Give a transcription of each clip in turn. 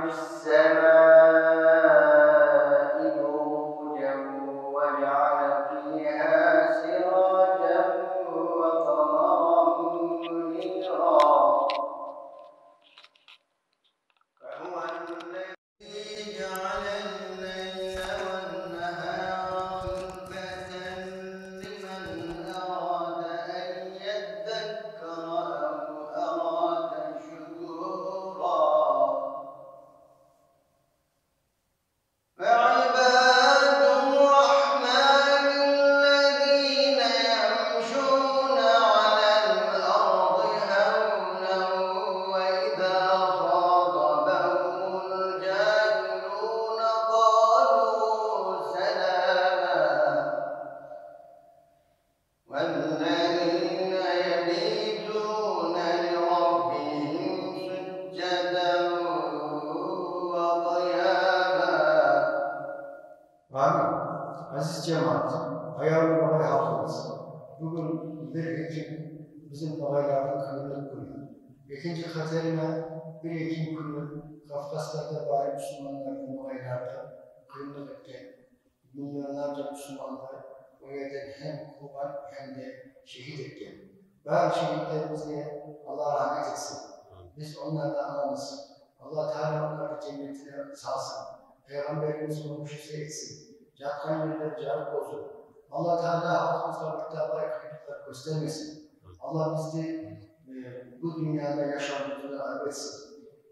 السماء بروجا وجعل فيها سراجا وقمرا منيرا فهو الذي جعل الليل والنهار خلفة لمن أراد أن يذكر أو أراد شكورا وعباد الرحمن الذين يمشون على الأرض هونا وإذا خاطبهم الجاهلون قالوا سلاما والذين يبيتون لربهم سجدا وقياما. Amin. Aziz cemaat, hayırlı olay halkımız. Bugün bir Ekim bizim olayların kıymetli günü. 2. Katerina 1 Ekim günü Kafkaslar'da bari Müslümanların olaylarda kıymetli milyonlarca Müslümanlar o yerden hem kurban hem de şehit etken. Bazı şehitlerimize Allah rahmet etsin. Biz onlarla anamız. Allah Teala onları cennetine salsın. Peygamberimiz komşusu etsin. Yatkan yerleri cevap olsun. Allah Teala halkımızla mutlaka kıymetler göstermesin. Allah bizi bu dünyada yaşamımızı affetsin.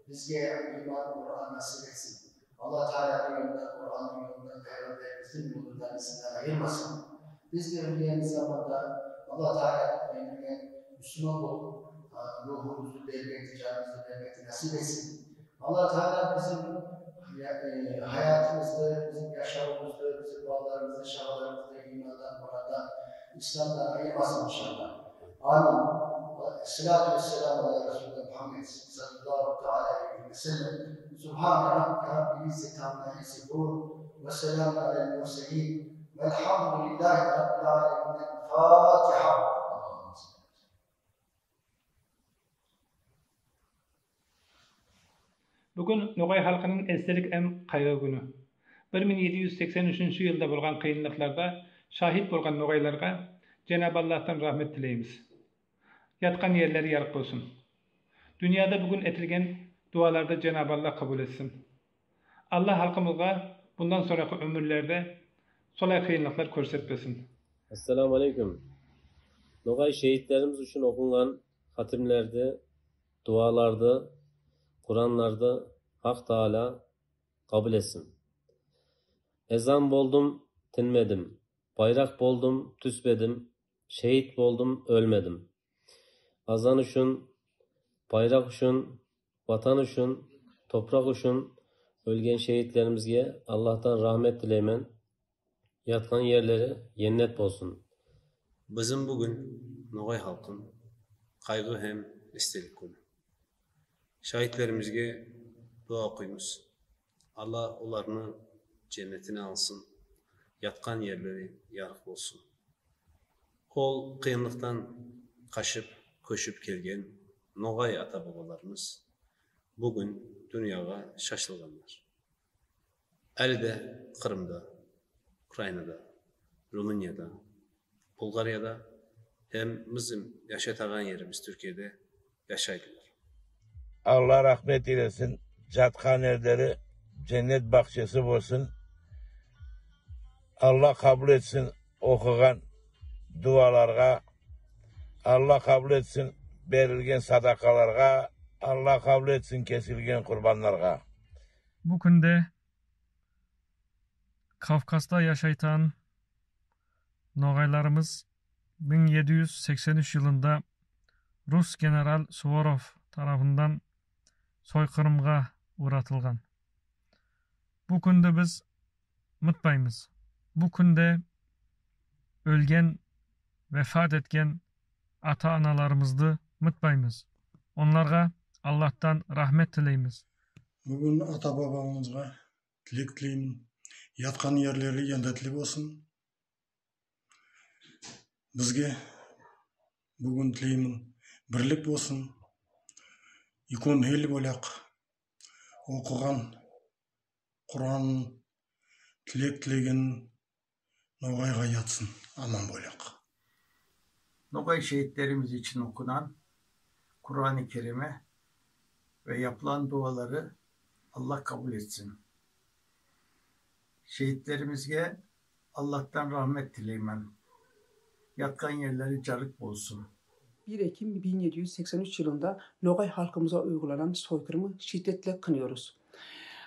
Bizge iman, Kur'an nasip etsin. Allah Teala'nın yolundan, Kur'an'ın yolundan, Peygamberimizin yolundan bizden ayırmasın. Biz de öleceğimiz zamanda Allah Teala'nın emrine Müslüman olup ruhumuzu devleti, canımızı devleti nasip etsin. Allah Teala bizim hayatımızda, bizim yaşamımızda, bizim bağlarımızda, şahalarımızda, imandan, Kur'an'dan, İslam'dan ayırmasın inşallah. Amin. Esselatu vesselamu ala Resulü Muhammed sallallahu aleyhi ve sellem. Subhane Rabbil İzzeti amma yasifun ve selamun alel murselin velhamdülillahi Rabbil alemin. Fatiha. Bugün Nogay halkının esdelik em kaygı günü. 1783 yılda bolgan kıyınlıklarda şahit bolgan Nogaylarga Cenab-ı Allah'tan rahmet dileyimiz. Yatkan yerleri yarık olsun. Dünyada bugün etilgen dualarda Cenab-ı Allah kabul etsin. Allah halkımızga bundan sonraki ömürlerde solay kıyınlıklar körsetmesin. Esselamu Aleyküm. Nogay şehitlerimiz için okungan hatimlerde, dualarda, Kur'anlarda Hak Teala kabul etsin. Ezan boldum, tinmedim. Bayrak boldum, tüsmedim. Şehit boldum, ölmedim. Azan uşun, bayrak uşun, vatan uşun, toprak uşun, ölgen şehitlerimizge Allah'tan rahmet dileymen. Yatkan yerleri cennet olsun. Bizim bugün Nogay halkın kaygı hem istedik günü. Şahitlerimizge dua okuyumuz. Allah onlarını cennetine alsın. Yatkan yerleri yarık olsun. Ol kıyınlıktan kaşıp, köşüp gelgen Nogay ata babalarımız bugün dünyaya şaşılganlar. Əldə Kırım'da, Ukrayna'da, Rumanya'da, Bulgarya'da hem bizim yaşatağan yerimiz Türkiye'de yaşaydılar. Allah rahmet eylesin. Yatkan yerleri cennet bahçesi olsun. Allah kabul etsin okugan dualarga. Allah kabul etsin verilgen sadakalarga. Allah kabul etsin kesilgen kurbanlarga. Bu günde Kafkas'ta yaşaytan Nogaylarımız 1783 yılında Rus General Suvorov tarafından soykırımga uğratılgan. Bu günde biz unutmaymiz. Bu günde ölgen, vefat etken ata-analarımızdı unutmaymiz. Onlarga Allah'tan rahmet dileymiz. Bugün ata babamızga tilek tileyim. Yatkan yerleri cennetlik olsun. Bizge bugün tileyim birlik olsun. İkon hel bolak. okugan, Kur'an tilek tilegen Nogayga yatsın. Aman boylak. Nogay şehitlerimiz için okunan Kur'an-ı Kerim'e ve yapılan duaları Allah kabul etsin. Şehitlerimizge Allah'tan rahmet dileymen. Yatkan yerleri carık bulsun. 1 Ekim 1783 yılında Nogay halkımıza uygulanan soykırımı şiddetle kınıyoruz.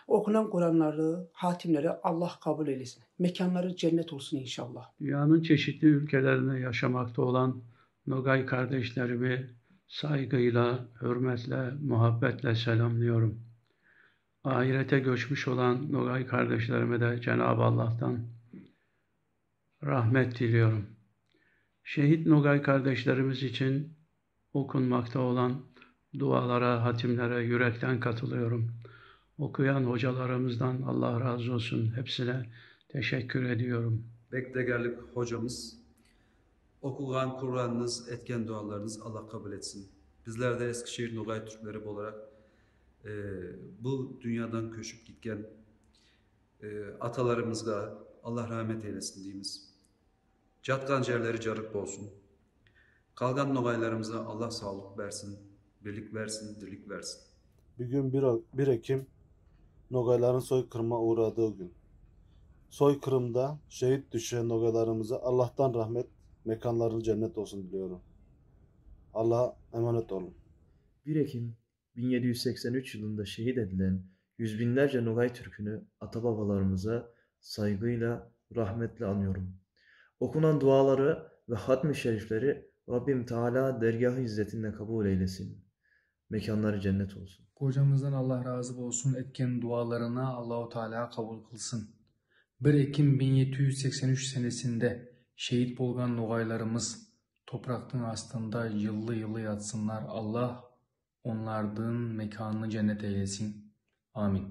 Okunan Kur'anları, hatimleri Allah kabul eylesin. Mekanları cennet olsun inşallah. Dünyanın çeşitli ülkelerinde yaşamakta olan Nogay kardeşlerimi saygıyla, hürmetle, muhabbetle selamlıyorum. Ahirete göçmüş olan Nogay kardeşlerime de Cenab-ı Allah'tan rahmet diliyorum. Şehit Nogay kardeşlerimiz için okunmakta olan dualara, hatimlere yürekten katılıyorum. Okuyan hocalarımızdan Allah razı olsun. Hepsine teşekkür ediyorum. Beklegerlik hocamız, okugan Kur'an'ınız, etken dualarınız Allah kabul etsin. Bizler de Eskişehir Nogay Türkleri olarak bu dünyadan köçüp gitken atalarımızga Allah rahmet eylesin deyimiz. Catkan yerleri carık olsun. Kalgan Nogaylarımıza Allah sağlık versin, birlik versin, dirlik versin. Bugün 1 Ekim Nogayların soykırıma uğradığı gün. Soykırımda şehit düşen Nogaylarımıza Allah'tan rahmet, mekanları cennet olsun diliyorum. Allah'a emanet olun. 1 Ekim 1783 yılında şehit edilen yüz binlerce Nogay Türk'ünü atababalarımıza saygıyla, rahmetle anıyorum. Okunan duaları ve hatmi şerifleri Rabbim Teala dergâh-ı izzetinde kabul eylesin. Mekanları cennet olsun. Hocamızdan Allah razı olsun, etken dualarını Allahu Teala kabul kılsın. 1 Ekim 1783 senesinde şehit bolgan Nogaylarımız topraktın astında yıllı yıllı yatsınlar. Allah onlardan mekanını cennet eylesin. Amin.